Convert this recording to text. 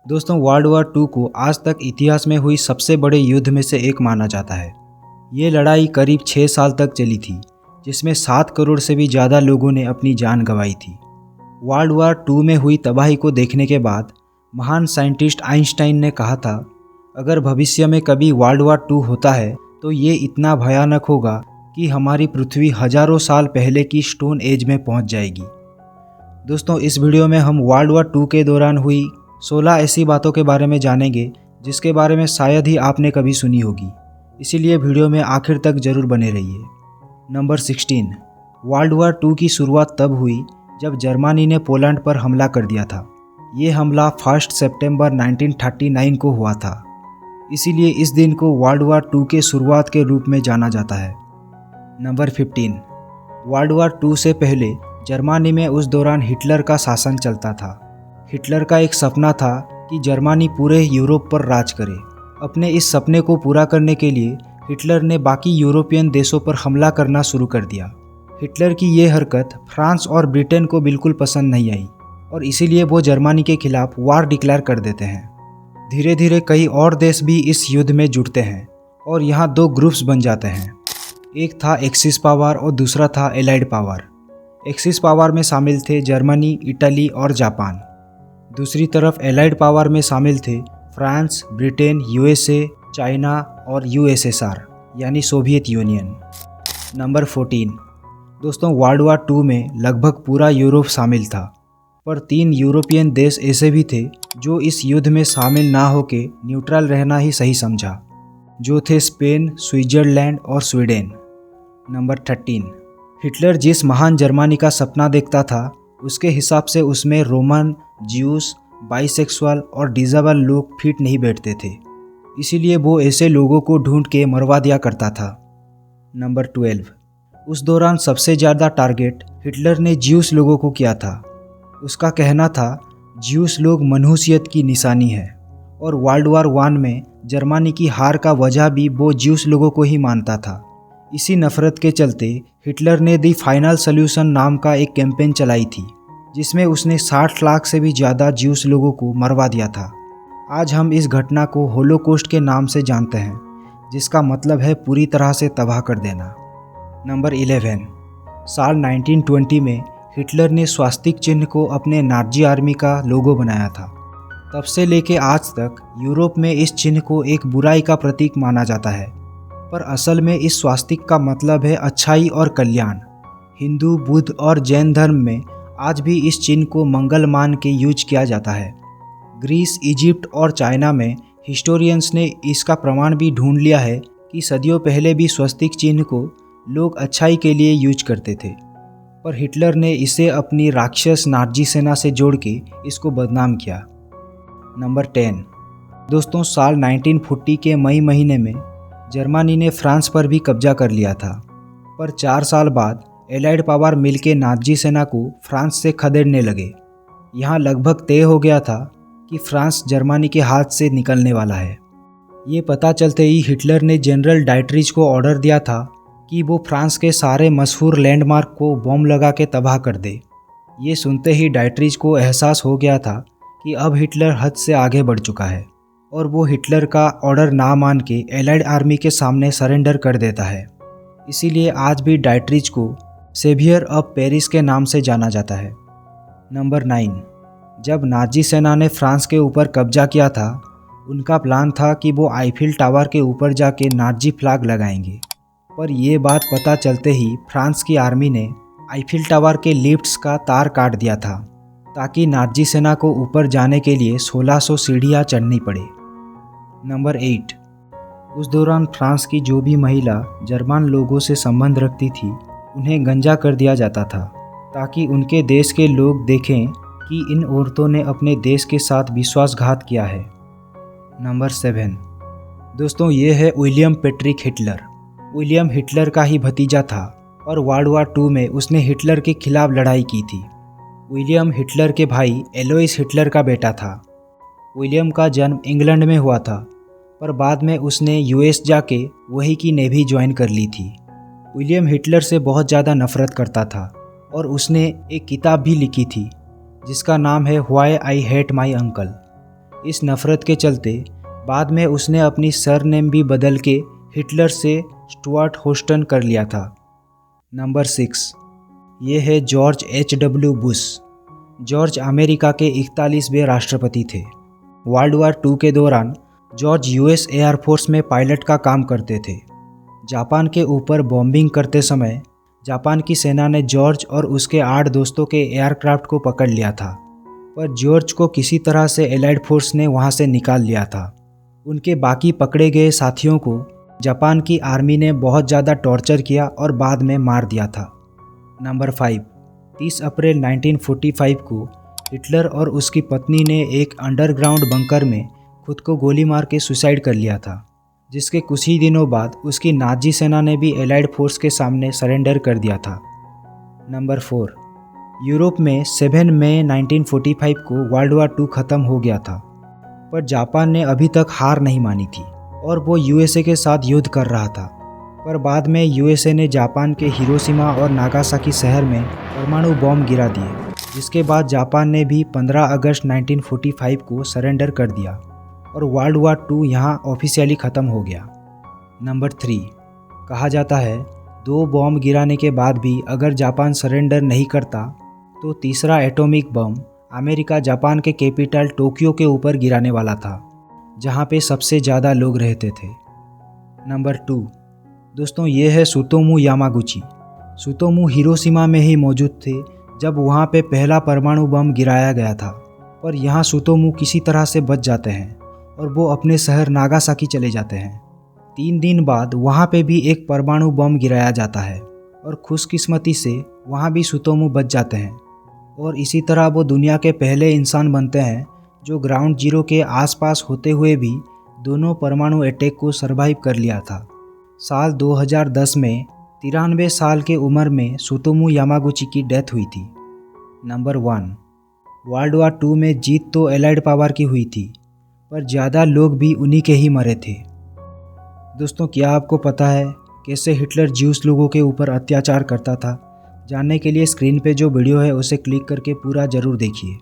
दोस्तों, world war to को आज तक इतिहास में हुई सबसे बड़े युद्ध में से एक माना जाता है। ये लड़ाई करीब 6 साल तक चली थी, जिसमें 7 करोड़ से भी ज़्यादा लोगों ने अपनी जान गंवाई थी। वर्ल्ड वॉर टू में हुई तबाही को देखने के बाद महान साइंटिस्ट आइंस्टाइन ने कहा था, अगर भविष्य में कभी वर्ल्ड वॉर टू होता है तो ये इतना भयानक होगा कि हमारी पृथ्वी हजारों साल पहले की स्टोन एज में पहुंच जाएगी। दोस्तों, इस वीडियो में हम वर्ल्ड वॉर टू के दौरान हुई 16 ऐसी बातों के बारे में जानेंगे जिसके बारे में शायद ही आपने कभी सुनी होगी, इसीलिए वीडियो में आखिर तक जरूर बने रहिए। नंबर 16, वर्ल्ड वॉर टू की शुरुआत तब हुई जब जर्मनी ने पोलैंड पर हमला कर दिया था। ये हमला 1 सितंबर 1939 को हुआ था, इसीलिए इस दिन को वर्ल्ड वॉर टू के शुरुआत के रूप में जाना जाता है। नंबर 15, वर्ल्ड वॉर टू से पहले जर्मनी में उस दौरान हिटलर का शासन चलता था। हिटलर का एक सपना था कि जर्मनी पूरे यूरोप पर राज करे। अपने इस सपने को पूरा करने के लिए हिटलर ने बाकी यूरोपियन देशों पर हमला करना शुरू कर दिया। हिटलर की ये हरकत फ्रांस और ब्रिटेन को बिल्कुल पसंद नहीं आई और इसीलिए वो जर्मनी के खिलाफ वार डिक्लेयर कर देते हैं। धीरे धीरे कई और देश भी इस युद्ध में जुटते हैं और यहाँ 2 ग्रुप्स बन जाते हैं। एक था एक्सिस पावर और दूसरा था एलाइड पावर। एक्सिस पावर में शामिल थे जर्मनी, इटली और जापान। दूसरी तरफ एलाइड पावर में शामिल थे फ्रांस, ब्रिटेन, यूएसए, चाइना और यूएसएसआर यानी सोवियत यूनियन। नंबर 14, दोस्तों, वर्ल्ड वॉर टू में लगभग पूरा यूरोप शामिल था, पर 3 यूरोपियन देश ऐसे भी थे जो इस युद्ध में शामिल ना होकर न्यूट्रल रहना ही सही समझा, जो थे स्पेन, स्विट्जरलैंड और स्वीडन। नंबर 13, हिटलर जिस महान जर्मनी का सपना देखता था उसके हिसाब से उसमें रोमन, ज्यूस, बाइसेक्सुअल और डिसेबल लोग फिट नहीं बैठते थे, इसीलिए वो ऐसे लोगों को ढूंढ के मरवा दिया करता था। नंबर 12, उस दौरान सबसे ज़्यादा टारगेट हिटलर ने ज्यूस लोगों को किया था। उसका कहना था ज्यूस लोग मनुष्यत की निशानी है और वर्ल्ड वॉर वन में जर्मनी की हार का वजह भी वो ज्यूस लोगों को ही मानता था। इसी नफरत के चलते हिटलर ने दी फाइनल सॉल्यूशन नाम का एक कैंपेन चलाई थी, जिसमें उसने 60 लाख से भी ज़्यादा ज्यूस लोगों को मरवा दिया था। आज हम इस घटना को होलोकॉस्ट के नाम से जानते हैं, जिसका मतलब है पूरी तरह से तबाह कर देना। नंबर 11, साल 1920 में हिटलर ने स्वास्तिक चिन्ह को अपने नाजी आर्मी का लोगो बनाया था। तब से लेके आज तक यूरोप में इस चिन्ह को एक बुराई का प्रतीक माना जाता है, पर असल में इस स्वास्तिक का मतलब है अच्छाई और कल्याण। हिंदू, बुद्ध और जैन धर्म में आज भी इस चिन्ह को मंगल मान के यूज किया जाता है। ग्रीस, इजिप्ट और चाइना में हिस्टोरियंस ने इसका प्रमाण भी ढूंढ लिया है कि सदियों पहले भी स्वस्तिक चिन्ह को लोग अच्छाई के लिए यूज करते थे, पर हिटलर ने इसे अपनी राक्षस नाजी सेना से जोड़ के इसको बदनाम किया। नंबर 10, दोस्तों, साल 1940 के मई महीने में जर्मनी ने फ्रांस पर भी कब्जा कर लिया था, पर 4 साल बाद एलाइड पावर मिलके नाजी सेना को फ्रांस से खदेड़ने लगे। यहाँ लगभग तय हो गया था कि फ्रांस जर्मनी के हाथ से निकलने वाला है। ये पता चलते ही हिटलर ने जनरल डाइटरिच को ऑर्डर दिया था कि वो फ्रांस के सारे मशहूर लैंडमार्क को बम लगा के तबाह कर दे। ये सुनते ही डाइटरिच को एहसास हो गया था कि अब हिटलर हद से आगे बढ़ चुका है और वो हिटलर का ऑर्डर ना मान के एलाइड आर्मी के सामने सरेंडर कर देता है। इसीलिए आज भी डाइटरिच को सेवियर ऑफ पेरिस के नाम से जाना जाता है। नंबर 9, जब नाजी सेना ने फ्रांस के ऊपर कब्जा किया था, उनका प्लान था कि वो आईफिल टावर के ऊपर जाके नाजी फ्लैग लगाएंगे, पर यह बात पता चलते ही फ्रांस की आर्मी ने आईफिल टावर के लिफ्ट्स का तार काट दिया था ताकि नाजी सेना को ऊपर जाने के लिए 1600 सीढ़ियाँ चढ़नी पड़े। नंबर 8, उस दौरान फ्रांस की जो भी महिला जर्मन लोगों से संबंध रखती थी उन्हें गंजा कर दिया जाता था ताकि उनके देश के लोग देखें कि इन औरतों ने अपने देश के साथ विश्वासघात किया है। नंबर 7, दोस्तों, ये है William Patrick Hitler. William Hitler का ही भतीजा था और वर्ल्ड वॉर टू में उसने हिटलर के खिलाफ लड़ाई की थी। विलियम हिटलर के भाई एलोइस हिटलर का बेटा था। विलियम का जन्म इंग्लैंड में हुआ था, पर बाद में उसने यूएस जाके वही की नेवी ज्वाइन कर ली थी। विलियम हिटलर से बहुत ज़्यादा नफरत करता था और उसने एक किताब भी लिखी थी जिसका नाम है why I hate my uncle. इस नफ़रत के चलते बाद में उसने अपनी सरनेम भी बदल के हिटलर से स्टुअर्ट होस्टन कर लिया था। नंबर 6, ये है George H.W. Bush. George America के 41वें राष्ट्रपति थे। वर्ल्ड वार 2 के दौरान जॉर्ज US एयरफोर्स में पायलट का काम करते थे। जापान के ऊपर बॉम्बिंग करते समय जापान की सेना ने जॉर्ज और उसके 8 दोस्तों के एयरक्राफ्ट को पकड़ लिया था, पर जॉर्ज को किसी तरह से एलाइड फोर्स ने वहां से निकाल लिया था। उनके बाकी पकड़े गए साथियों को जापान की आर्मी ने बहुत ज़्यादा टॉर्चर किया और बाद में मार दिया था। नंबर 5, 30 अप्रैल 1945 को हिटलर और उसकी पत्नी ने एक अंडरग्राउंड बंकर में खुद को गोली मार के सुसाइड कर लिया था, जिसके कुछ ही दिनों बाद उसकी नाजी सेना ने भी एलाइड फोर्स के सामने सरेंडर कर दिया था। नंबर 4, यूरोप में 7 मई 1945 को वर्ल्ड वार 2 ख़त्म हो गया था, पर जापान ने अभी तक हार नहीं मानी थी और वो USA के साथ युद्ध कर रहा था। पर बाद में USA ने जापान के हिरोशिमा और नागासाकी शहर में परमाणु बॉम्ब गिरा दिए, जिसके बाद जापान ने भी 15 अगस्त 1945 को सरेंडर कर दिया और वर्ल्ड वार 2 यहाँ ऑफिशियली ख़त्म हो गया। नंबर 3, कहा जाता है 2 बॉम्ब गिराने के बाद भी अगर जापान सरेंडर नहीं करता तो तीसरा एटॉमिक बम अमेरिका जापान के कैपिटल टोक्यो के ऊपर गिराने वाला था, जहाँ पे सबसे ज़्यादा लोग रहते थे। नंबर 2, दोस्तों ये है सुतोमू यामागुची। सुतोमू हिरोशिमा में ही मौजूद थे जब वहाँ पे पहला परमाणु बम गिराया गया था, पर यहाँ सुतोमू किसी तरह से बच जाते हैं और वो अपने शहर नागासाकी चले जाते हैं। 3 दिन बाद वहाँ पे भी एक परमाणु बम गिराया जाता है और खुशकिस्मती से वहाँ भी सुतोमू बच जाते हैं और इसी तरह वो दुनिया के पहले इंसान बनते हैं जो ग्राउंड जीरो के आसपास होते हुए भी दोनों परमाणु अटैक को सरवाइव कर लिया था। साल 2010 में 93 साल के उम्र में सुतोमू यामागुची की डेथ हुई थी। नंबर 1, वर्ल्ड वार 2 में जीत तो एलाइड पावर की हुई थी, पर ज़्यादा लोग भी उन्हीं के ही मरे थे। दोस्तों क्या आपको पता है कैसे हिटलर ज्यूस लोगों के ऊपर अत्याचार करता था? जानने के लिए स्क्रीन पे जो वीडियो है उसे क्लिक करके पूरा ज़रूर देखिए।